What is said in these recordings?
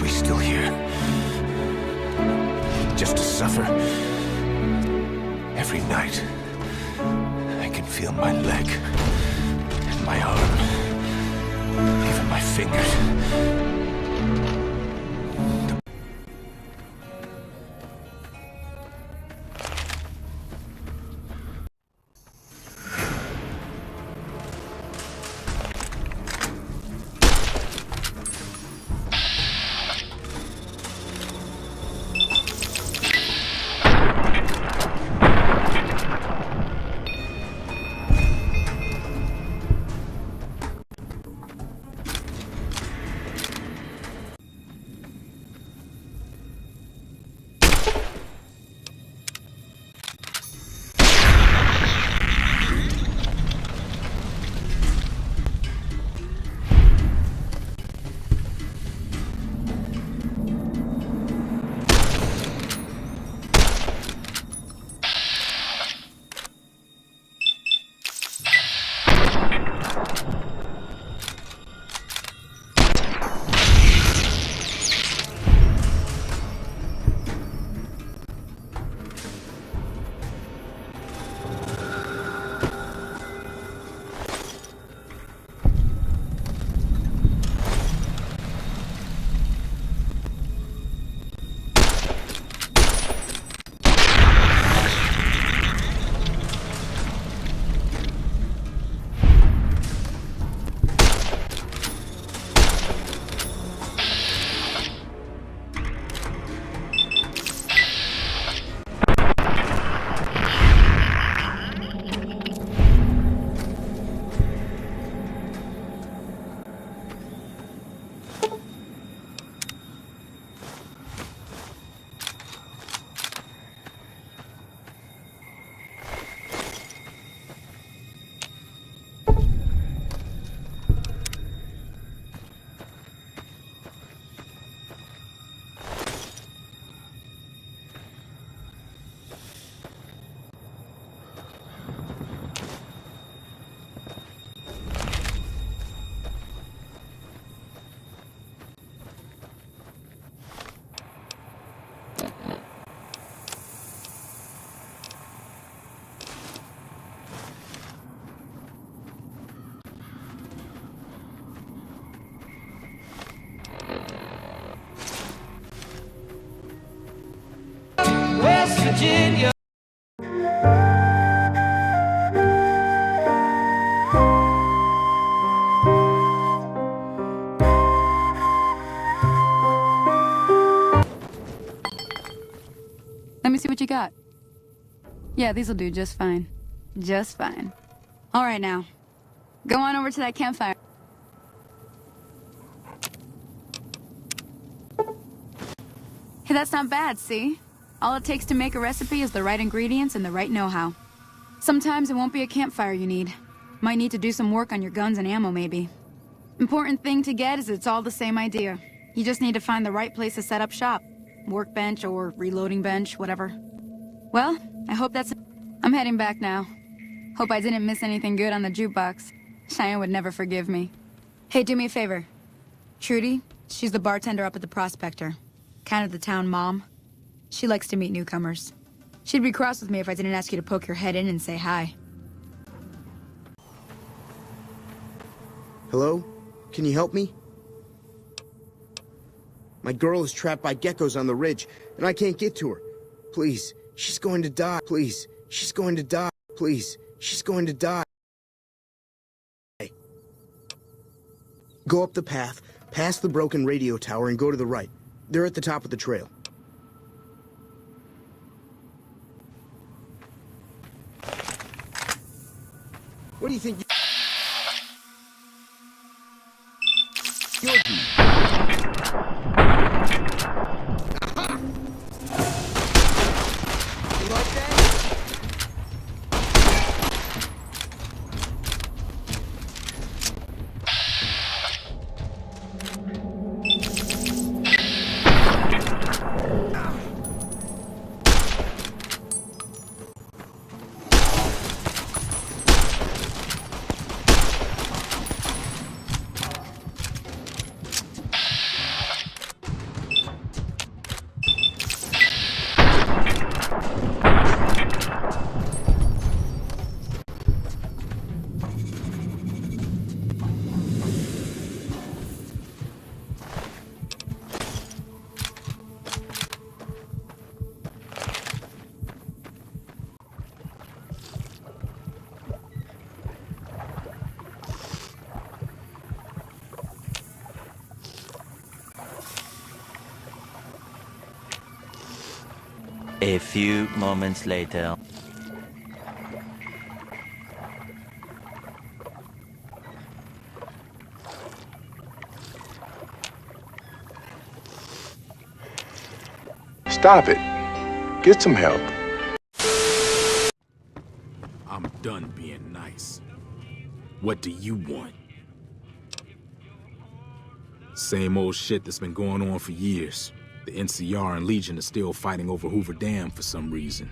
we still here? Just to suffer? Every night, I can feel my leg, and my arm, even my fingers. Virginia. Let me see what you got. Yeah, these'll do just fine. Just fine. All right now. Go on over to that campfire. Hey, that's not bad, see? All it takes to make a recipe is the right ingredients and the right know-how. Sometimes it won't be a campfire you need. Might need to do some work on your guns and ammo, maybe. Important thing to get is it's all the same idea. You just need to find the right place to set up shop. Workbench or reloading bench, whatever. Well, I hope that's... I'm heading back now. Hope I didn't miss anything good on the jukebox. Cheyenne would never forgive me. Hey, do me a favor. Trudy, she's the bartender up at the Prospector. Kind of the town mom. She likes to meet newcomers. She'd be cross with me if I didn't ask you to poke your head in and say hi. Hello? Can you help me? My girl is trapped by geckos on the ridge, and I can't get to her. Please, she's going to die. Please, she's going to die. Please, she's going to die. Go up the path, past the broken radio tower, and go to the right. They're at the top of the trail. What do you think? You're... You like that? A few moments later. Stop it. Get some help. I'm done being nice. What do you want? Same old shit that's been going on for years. The NCR and Legion are still fighting over Hoover Dam for some reason.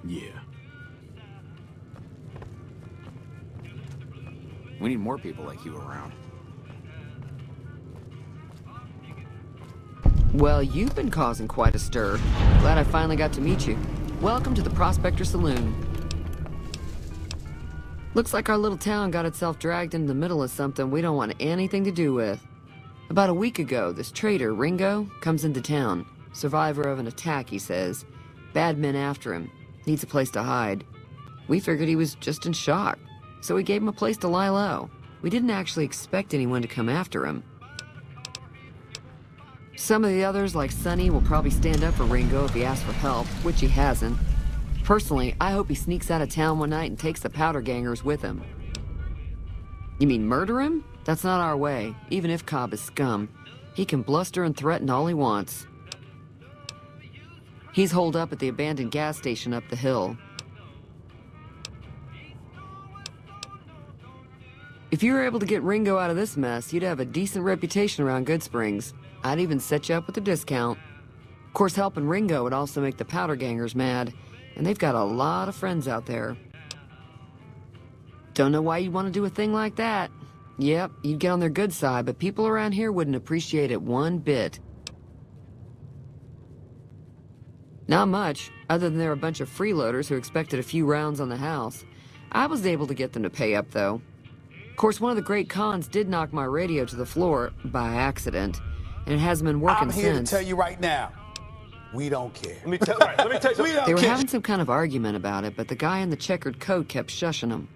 Yeah. We need more people like you around. Well, you've been causing quite a stir. Glad I finally got to meet you. Welcome to the Prospector Saloon. Looks like our little town got itself dragged into the middle of something we don't want anything to do with. About a week ago, this traitor, Ringo, comes into town. Survivor of an attack, he says. Bad men after him. Needs a place to hide. We figured he was just in shock, so we gave him a place to lie low. We didn't actually expect anyone to come after him. Some of the others, like Sonny, will probably stand up for Ringo if he asks for help, which he hasn't. Personally, I hope he sneaks out of town one night and takes the powder gangers with him. You mean murder him? That's not our way, even if Cobb is scum. He can bluster and threaten all he wants. He's holed up at the abandoned gas station up the hill. If you were able to get Ringo out of this mess, you'd have a decent reputation around Good Springs. I'd even set you up with a discount. Of course, helping Ringo would also make the powder gangers mad, and they've got a lot of friends out there. Don't know why you'd want to do a thing like that. Yep, you'd get on their good side, but people around here wouldn't appreciate it one bit. Not much, other than they're a bunch of freeloaders who expected a few rounds on the house. I was able to get them to pay up, though. Of course, one of the great cons did knock my radio to the floor, by accident, and it hasn't been working since. I'm here to tell you right now, we don't care. Let me tell you something. They were having some kind of argument about it, but the guy in the checkered coat kept shushing them.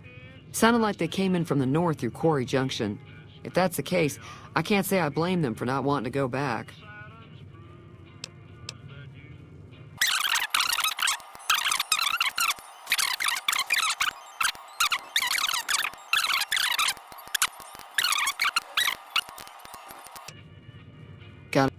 Sounded like they came in from the north through Quarry Junction. If that's the case, I can't say I blame them for not wanting to go back. Got it.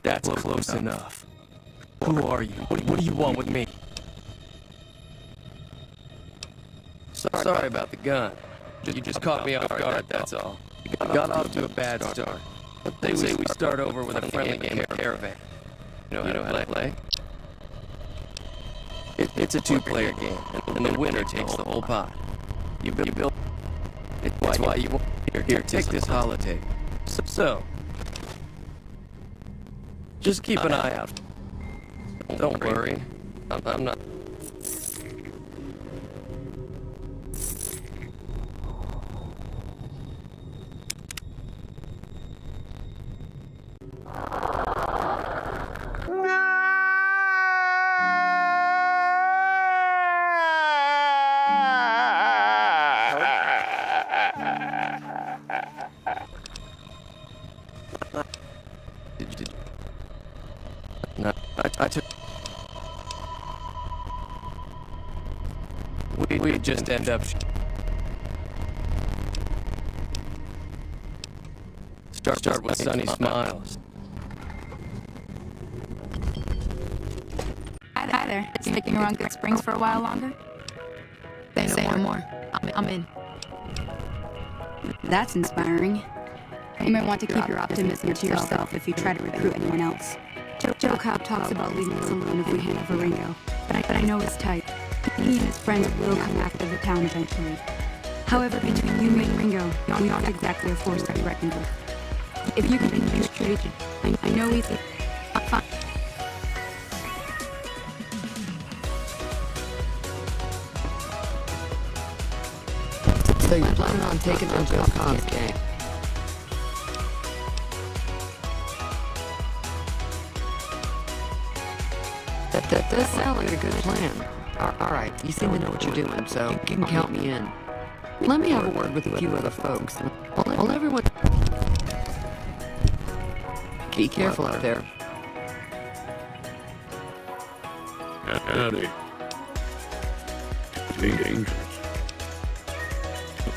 That's close enough. Who are you? What do you want with me? Sorry about the gun. You just caught me off guard, that's all. Got off to a bad start. They say we start over with a friendly game of Caravan. You know how to play? It's a two-player game, and the winner takes the whole pot. You build. It's why you want. Here, take this holotape. So, just keep an eye out. Don't worry. I'm not. I took. We just end up. Start with sunny smiles. Hi there. Sticking around Good Springs for a while longer? Say no more. I'm in. That's inspiring. You may want to keep your optimism to yourself if you try to recruit anyone else. Joe Cobb talks about leaving us alone if we hand over Ringo, but I know it's tight. He and his friends will come after the town eventually. However, between you and Ringo, we aren't exactly a force to be reckoned with. If you can be straight, I know he's fine. They're planning on taking down Bill Cobb's gang. That does sound like a good plan. Alright, you seem to know what you're doing, so you can count me in. Let me have a word with a few other folks. Well, everyone... Be careful out there. Howdy. Too dangerous.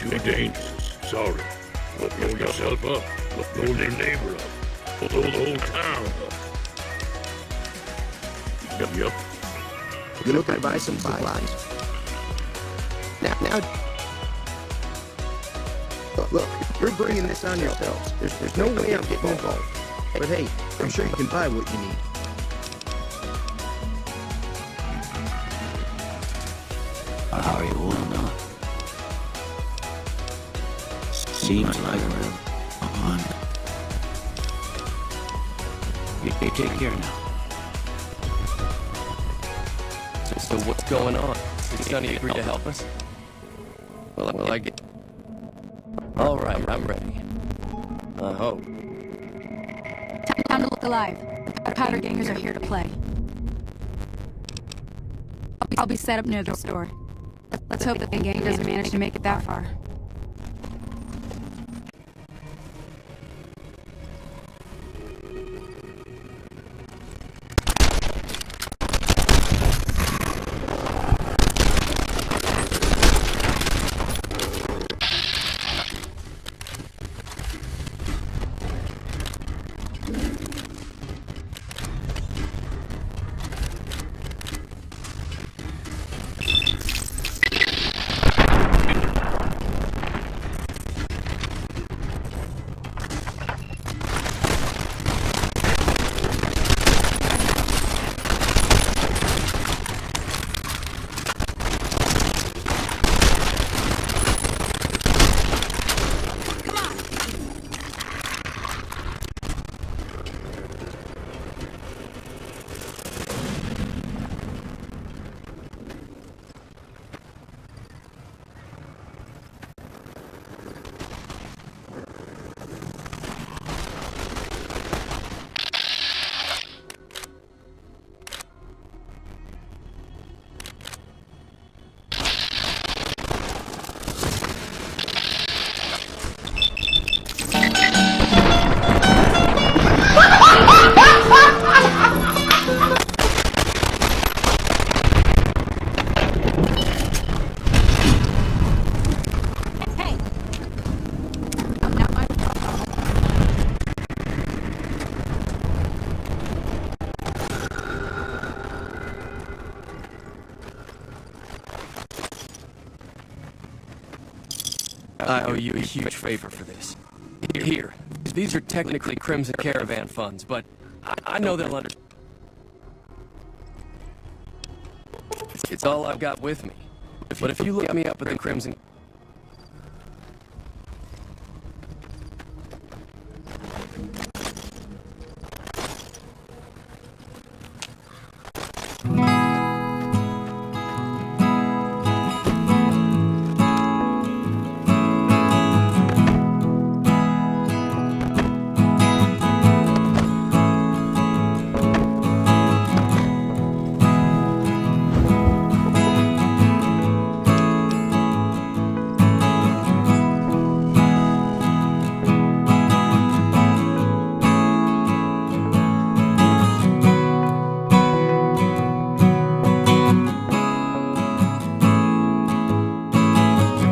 Too dangerous. Sorry. Blow yourself up. Blow their neighbor up. Blow the whole town up. Yup. You looking to buy some supplies? Now, look, you're bringing this on yourselves. There's no way I'm getting involved. But hey, I'm sure you can buy what you need. How are you holding on? Seems like we're on. You take care now. So what's going on? Did Sonny agree to help us? Well, I get... All right, I'm ready. I hope. Time to look alive. The powder gangers are here to play. I'll be set up near the store. Let's hope that the gang doesn't manage to make it that far. I owe you a huge favor for this. Here, these are technically Crimson Caravan funds, but I know they'll understand. It's all I've got with me. But if you look me up at the Crimson...